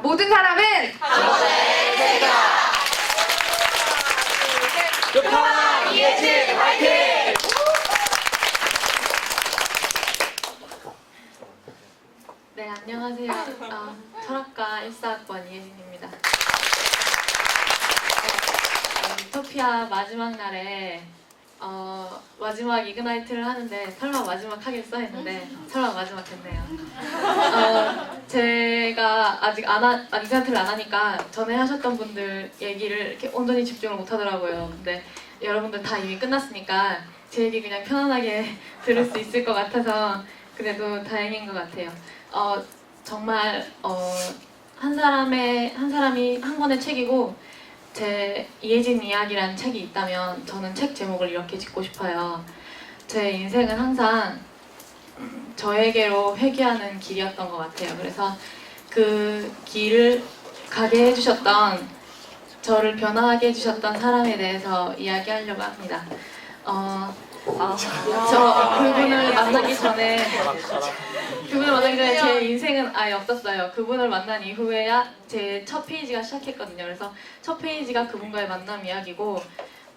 모든 사람은 저의 세계다. 급하 이해진 화이팅! 네, 안녕하세요. 철학과 1사학번 이혜진입니다. 유토피아 마지막 날에 마지막 이그나이트를 하는데 설마 마지막 하겠어 했는데 설마 마지막 됐네요. 제가 아직 이그나이트를 안 하니까 전에 하셨던 분들 얘기를 이렇게 온전히 집중을 못 하더라고요. 근데 여러분들 다 이미 끝났으니까 제 얘기 그냥 편안하게 들을 수 있을 것 같아서 그래도 다행인 것 같아요. 정말 한 사람이 한 권의 책이고 제 이해진 이야기라는 책이 있다면 저는 책 제목을 이렇게 짓고 싶어요. 제 인생은 항상 저에게로 회귀하는 길이었던 것 같아요. 그래서 그 길을 가게 해주셨던, 저를 변화하게 해주셨던 사람에 대해서 이야기하려고 합니다. 저 그분을 만나기 전에 제 인생은 아예 없었어요. 그분을 만난 이후에야 제 첫 페이지가 시작했거든요. 그래서 첫 페이지가 그분과의 만남 이야기고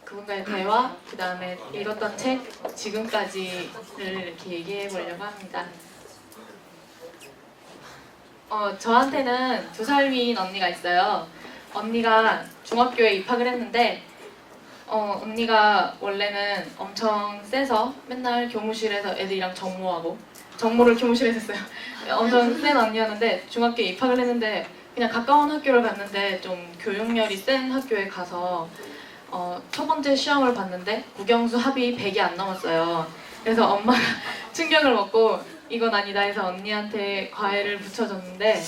그분과의 대화, 그 다음에 읽었던 책, 지금까지를 이렇게 얘기해 보려고 합니다. 저한테는 2살 위인 언니가 있어요. 언니가 중학교에 입학을 했는데 언니가 원래는 엄청 세서 맨날 교무실에서 애들이랑 정모를 교무실에서 했어요. 엄청 센 언니였는데 중학교에 입학을 했는데 그냥 가까운 학교를 갔는데 좀 교육열이 센 학교에 가서 첫 번째 시험을 봤는데 국영수 합이 100이 안 넘었어요. 그래서 엄마가 충격을 먹고 이건 아니다 해서 언니한테 과외를 붙여줬는데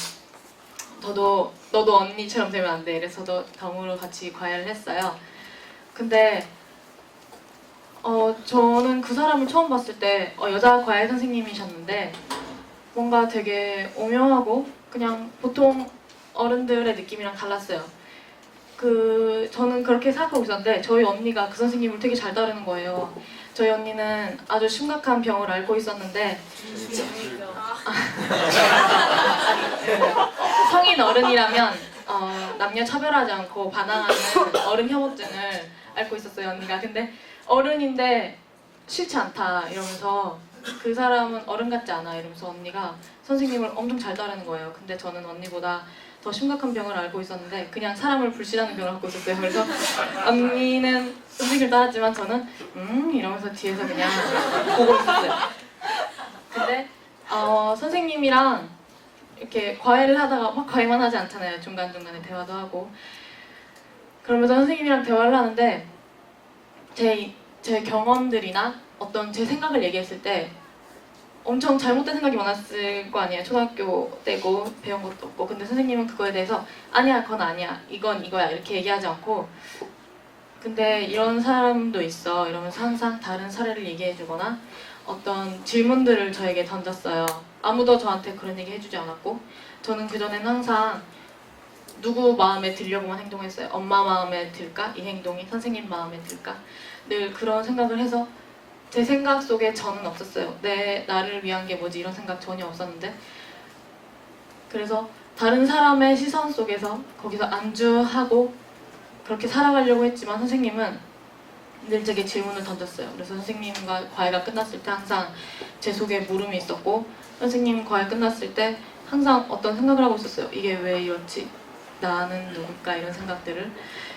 너도 언니처럼 되면 안 돼. 그래서 저도 덤으로 같이 과외를 했어요. 근데 저는 그 사람을 처음 봤을 때 여자 과외 선생님이셨는데 뭔가 되게 오묘하고 그냥 보통 어른들의 느낌이랑 달랐어요. 저는 그렇게 생각하고 있었는데 저희 언니가 그 선생님을 되게 잘 따르는 거예요. 저희 언니는 아주 심각한 병을 앓고 있었는데 성인 어른이라면 남녀 차별하지 않고 반항하는 어른 혐오증을 앓고 있었어요, 언니가. 근데 어른인데 싫지 않다 이러면서 그 사람은 어른 같지 않아 이러면서 언니가 선생님을 엄청 잘 따르는 거예요. 근데 저는 언니보다 더 심각한 병을 앓고 있었는데 그냥 사람을 불신하는 병을 갖고 있었어요. 그래서 언니는 선생님을 따랐지만 저는 이러면서 뒤에서 그냥 보고 있었어요. 근데 선생님이랑 이렇게 과외를 하다가 막 과외만 하지 않잖아요. 중간중간에 대화도 하고 그러면서 선생님이랑 대화를 하는데 제 경험들이나 어떤 제 생각을 얘기했을 때 엄청 잘못된 생각이 많았을 거 아니에요. 초등학교 때고 배운 것도 없고. 근데 선생님은 그거에 대해서 아니야 그건 아니야 이건 이거야 이렇게 얘기하지 않고 근데 이런 사람도 있어 이러면서 항상 다른 사례를 얘기해주거나 어떤 질문들을 저에게 던졌어요. 아무도 저한테 그런 얘기 해주지 않았고 저는 그전에는 항상 누구 마음에 들려고만 행동했어요. 엄마 마음에 들까? 이 행동이 선생님 마음에 들까? 늘 그런 생각을 해서 제 생각 속에 저는 없었어요. 나를 위한 게 뭐지 이런 생각 전혀 없었는데 그래서 다른 사람의 시선 속에서 거기서 안주하고 그렇게 살아가려고 했지만 선생님은 늘 제게 질문을 던졌어요. 그래서 선생님과 과외가 끝났을 때 항상 제 속에 물음이 있었고 선생님 과외 끝났을 때 항상 어떤 생각을 하고 있었어요. 이게 왜 이렇지? 나는 누굴까? 이런 생각들을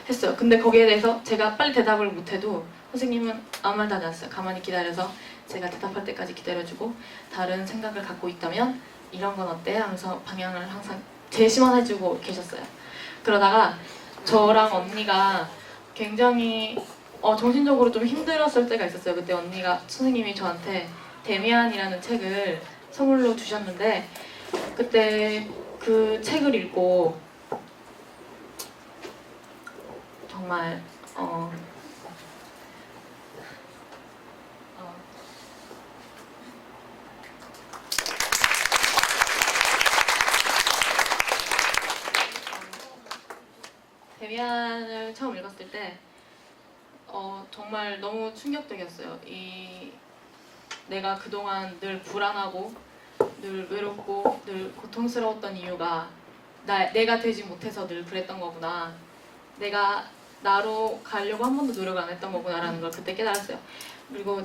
했어요. 근데 거기에 대해서 제가 빨리 대답을 못해도 선생님은 아무 말도 하지 않았어요. 가만히 기다려서 제가 대답할 때까지 기다려주고 다른 생각을 갖고 있다면 이런 건 어때? 하면서 방향을 항상 제시만 해주고 계셨어요. 그러다가 저랑 언니가 굉장히 정신적으로 좀 힘들었을 때가 있었어요. 그때 선생님이 저한테 데미안이라는 책을 선물로 주셨는데 그때 그 책을 읽고 정말 데미안을 처음 읽었을 때 정말 너무 충격적이었어요. 내가 그동안 늘 불안하고 늘 외롭고 늘 고통스러웠던 이유가 내가 되지 못해서 늘 그랬던 거구나. 내가 나로 가려고 한 번도 노력을 안 했던 거구나라는 걸 그때 깨달았어요. 그리고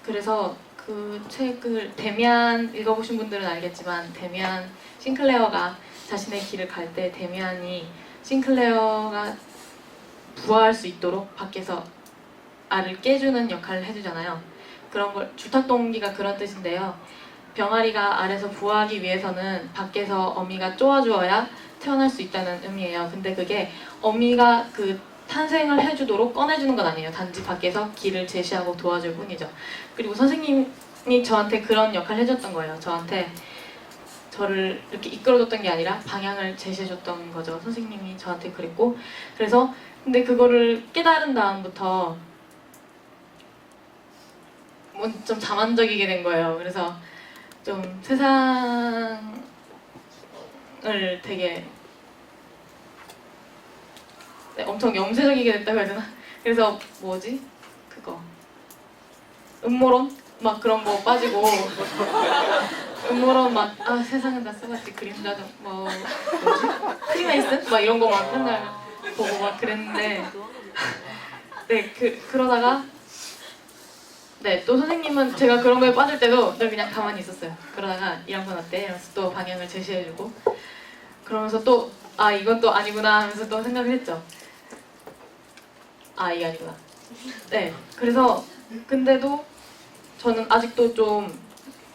그래서 그 책을 데미안 읽어보신 분들은 알겠지만 데미안 싱클레어가 자신의 길을 갈 때 데미안이 싱클레어가 부화할 수 있도록 밖에서 알을 깨주는 역할을 해주잖아요. 그런 걸 주탁동기가 그런 뜻인데요. 병아리가 알에서 부화하기 위해서는 밖에서 어미가 쪼아주어야 태어날 수 있다는 의미예요. 근데 그게 어미가 그 탄생을 해주도록 꺼내주는 건 아니에요. 단지 밖에서 길을 제시하고 도와줄 뿐이죠. 그리고 선생님이 저한테 그런 역할을 해줬던 거예요. 저를 이렇게 이끌어줬던 게 아니라 방향을 제시해줬던 거죠. 선생님이 저한테 그랬고, 그래서 근데 그거를 깨달은 다음부터 좀 자만적이게 된 거예요. 그래서 좀 세상을 되게 엄청 염세적이게 됐다고 해야 되나? 그래서 뭐지? 그거 음모론? 막 그런 거 빠지고 음모론 막 세상은 다 써봤지 그림자 좀 뭐지? 프리메이슨? 막 이런 거 막 맨날 보고 막 그랬는데 네 그러다가 네 또 선생님은 제가 그런 거에 빠질 때도 늘 그냥 가만히 있었어요. 그러다가 이런 건 어때? 이러면서 또 방향을 제시해주고 그러면서 또 이건 또 아니구나 하면서 또 생각을 했죠. 이게 아니구나. 네 그래서 근데도 저는 아직도 좀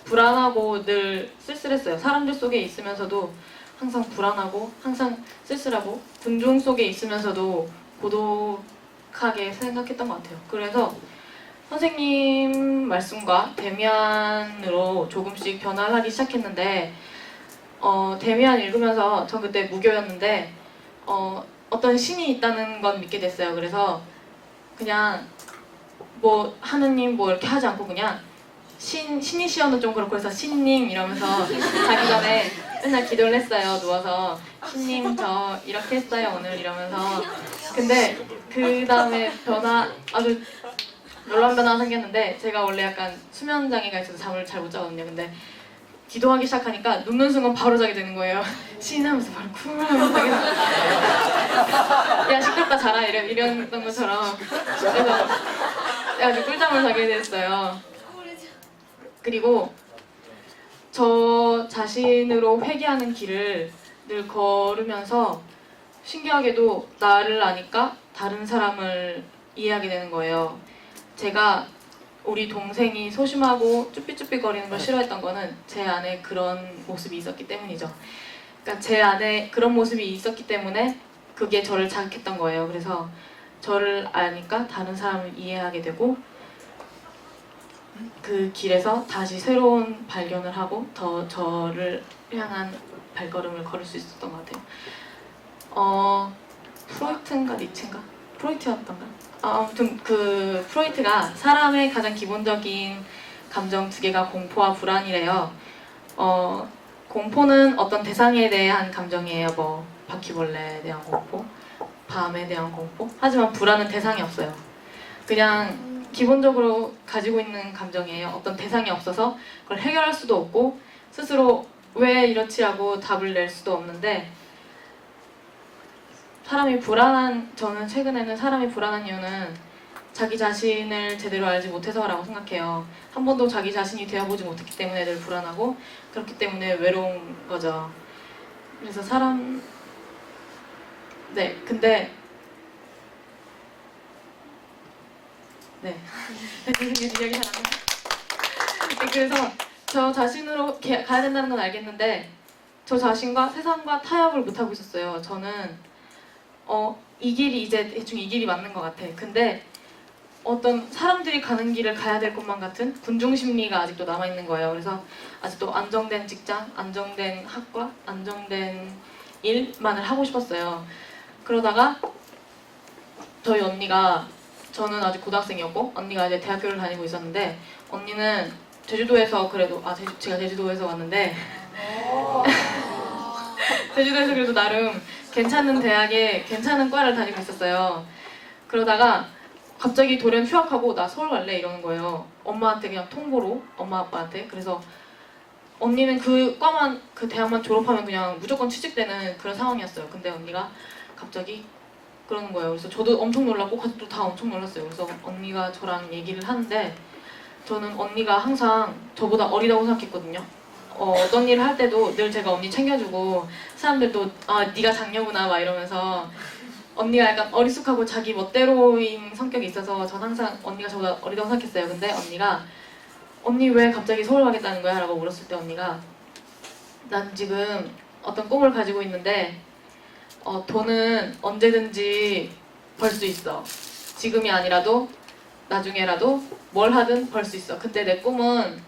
불안하고 늘 쓸쓸했어요. 사람들 속에 있으면서도 항상 불안하고 항상 쓸쓸하고 군중 속에 있으면서도 고독하게 생각했던 것 같아요. 그래서 선생님 말씀과 데미안으로 조금씩 변화를 하기 시작했는데 데미안 읽으면서 전 그때 무교였는데 어떤 신이 있다는 건 믿게 됐어요. 그래서 그냥 뭐 하느님 뭐 이렇게 하지 않고 그냥 신이시여는 좀 그렇고 해서 신님 이러면서 자기 전에 맨날 기도를 했어요. 누워서 신님 저 이렇게 했어요 오늘 이러면서. 근데 그 다음에 아주 놀라운 변화가 생겼는데 제가 원래 약간 수면 장애가 있어서 잠을 잘 못 자거든요. 근데 기도하기 시작하니까 눕는 순간 바로 자게 되는 거예요. 신 하면서 바로 쿵 하면서 자게 되는 거예요. 야 시끄럽다 자라 이랬던 것처럼. 그래서 아주 꿀잠을 자게 됐어요. 그리고 저 자신으로 회개하는 길을 늘 걸으면서 신기하게도 나를 아니까 다른 사람을 이해하게 되는 거예요. 제가 우리 동생이 소심하고 쭈삣쭈삣거리는 걸 싫어했던 거는 제 안에 그런 모습이 있었기 때문이죠. 그러니까 제 안에 그런 모습이 있었기 때문에 그게 저를 자극했던 거예요. 그래서 저를 아니까 다른 사람을 이해하게 되고 그 길에서 다시 새로운 발견을 하고 더 저를 향한 발걸음을 걸을 수 있었던 것 같아요. 프로이트인가 니체인가? 프로이트였던가? 아무튼 그 프로이트가 사람의 가장 기본적인 감정 두 개가 공포와 불안이래요. 공포는 어떤 대상에 대한 감정이에요. 뭐 바퀴벌레에 대한 공포, 밤에 대한 공포. 하지만 불안은 대상이 없어요. 그냥 기본적으로 가지고 있는 감정이에요. 어떤 대상이 없어서 그걸 해결할 수도 없고 스스로 왜 이렇지라고 답을 낼 수도 없는데 저는 최근에는 사람이 불안한 이유는 자기 자신을 제대로 알지 못해서라고 생각해요. 한 번도 자기 자신이 되어보지 못했기 때문에 늘 불안하고 그렇기 때문에 외로운 거죠. 그래서 근데 이야기 잘 안 나요. 그래서 저 자신으로 가야 된다는 건 알겠는데 저 자신과 세상과 타협을 못하고 있었어요. 저는 이 길이 이제 대충 이 길이 맞는 것 같아. 근데 어떤 사람들이 가는 길을 가야 될 것만 같은 군중 심리가 아직도 남아있는 거예요. 그래서 아직도 안정된 직장, 안정된 학과, 안정된 일만을 하고 싶었어요. 그러다가 저희 언니가 저는 아직 고등학생이었고 언니가 이제 대학교를 다니고 있었는데 언니는 제주도에서 그래도 제가 제주도에서 왔는데 제주도에서 그래도 나름 괜찮은 대학에 괜찮은 과를 다니고 있었어요. 그러다가 갑자기 돌연 휴학하고 나 서울 갈래 이러는 거예요. 엄마한테 그냥 통보로 엄마 아빠한테. 그래서 언니는 그 과만 그 대학만 졸업하면 그냥 무조건 취직되는 그런 상황이었어요. 근데 언니가 갑자기 그러는 거예요. 그래서 저도 엄청 놀랐고 가족도 다 엄청 놀랐어요. 그래서 언니가 저랑 얘기를 하는데 저는 언니가 항상 저보다 어리다고 생각했거든요. 어떤 일을 할 때도 늘 제가 언니 챙겨주고 사람들도 아 네가 장녀구나 막 이러면서 언니가 약간 어리숙하고 자기 멋대로인 성격이 있어서 전 항상 언니가 저보다 어리다고 생각했어요. 근데 언니가 언니 왜 갑자기 서울 가겠다는 거야? 라고 물었을 때 언니가 난 지금 어떤 꿈을 가지고 있는데 돈은 언제든지 벌 수 있어. 지금이 아니라도 나중에라도 뭘 하든 벌 수 있어. 근데 내 꿈은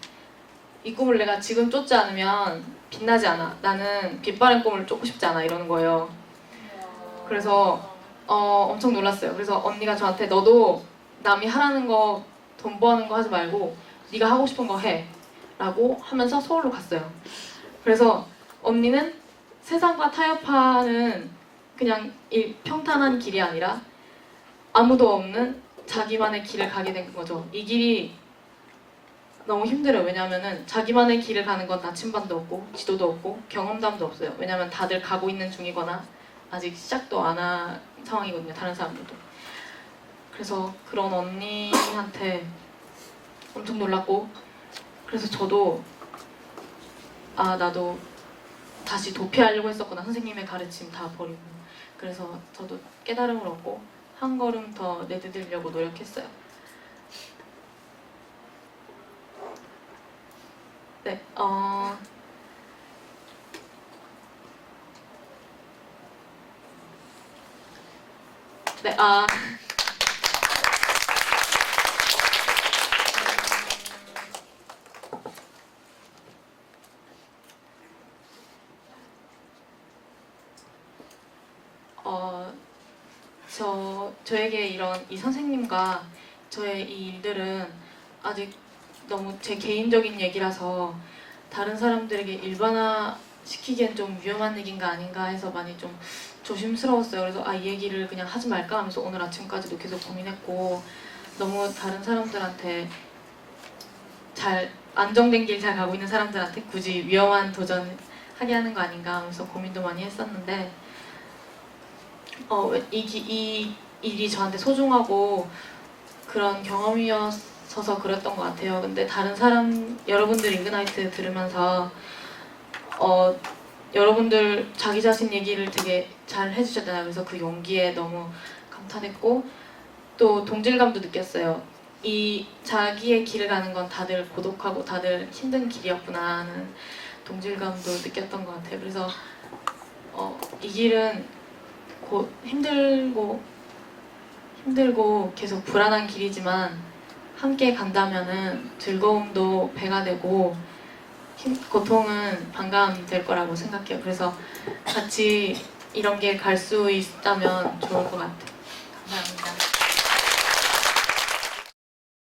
이 꿈을 내가 지금 쫓지 않으면 빛나지 않아. 나는 빛바랜 꿈을 쫓고 싶지 않아. 이러는 거예요. 그래서 엄청 놀랐어요. 그래서 언니가 저한테 너도 남이 하라는 거 돈 버는 거 하지 말고 네가 하고 싶은 거 해. 라고 하면서 서울로 갔어요. 그래서 언니는 세상과 타협하는 그냥 평탄한 길이 아니라 아무도 없는 자기만의 길을 가게 된 거죠. 이 길이 너무 힘들어요. 왜냐면은 자기만의 길을 가는 건 나침반도 없고 지도도 없고 경험담도 없어요. 왜냐면 다들 가고 있는 중이거나 아직 시작도 안 한 상황이거든요. 다른 사람들도. 그래서 그런 언니한테 엄청 놀랐고 그래서 저도 아 나도 다시 도피하려고 했었구나. 선생님의 가르침 다 버리고. 그래서 저도 깨달음을 얻고 한 걸음 더 내디디려고 노력했어요. 네, 네, 저에게 이런 이 선생님과 저의 이 일들은 아직 너무 제 개인적인 얘기라서 다른 사람들에게 일반화 시키기엔 좀 위험한 얘기인가 아닌가 해서 많이 좀 조심스러웠어요. 그래서 이 얘기를 그냥 하지 말까 하면서 오늘 아침까지도 계속 고민했고 너무 다른 사람들한테 잘 안정된 길 잘 가고 있는 사람들한테 굳이 위험한 도전 하게 하는 거 아닌가 하면서 고민도 많이 했었는데 이 일이 저한테 소중하고 그런 경험이었어서 그랬던 것 같아요. 근데 다른 사람, 여러분들 이그나이트 들으면서 여러분들 자기 자신 얘기를 되게 잘 해주셨잖아요. 그래서 그 용기에 너무 감탄했고 또 동질감도 느꼈어요. 이 자기의 길을 가는 건 다들 고독하고 다들 힘든 길이었구나 하는 동질감도 느꼈던 것 같아요. 그래서 이 길은 곧 힘들고 계속 불안한 길이지만 함께 간다면은 즐거움도 배가 되고 고통은 반감이 될 거라고 생각해요. 그래서 같이 이런 길 갈 수 있다면 좋을 것 같아요.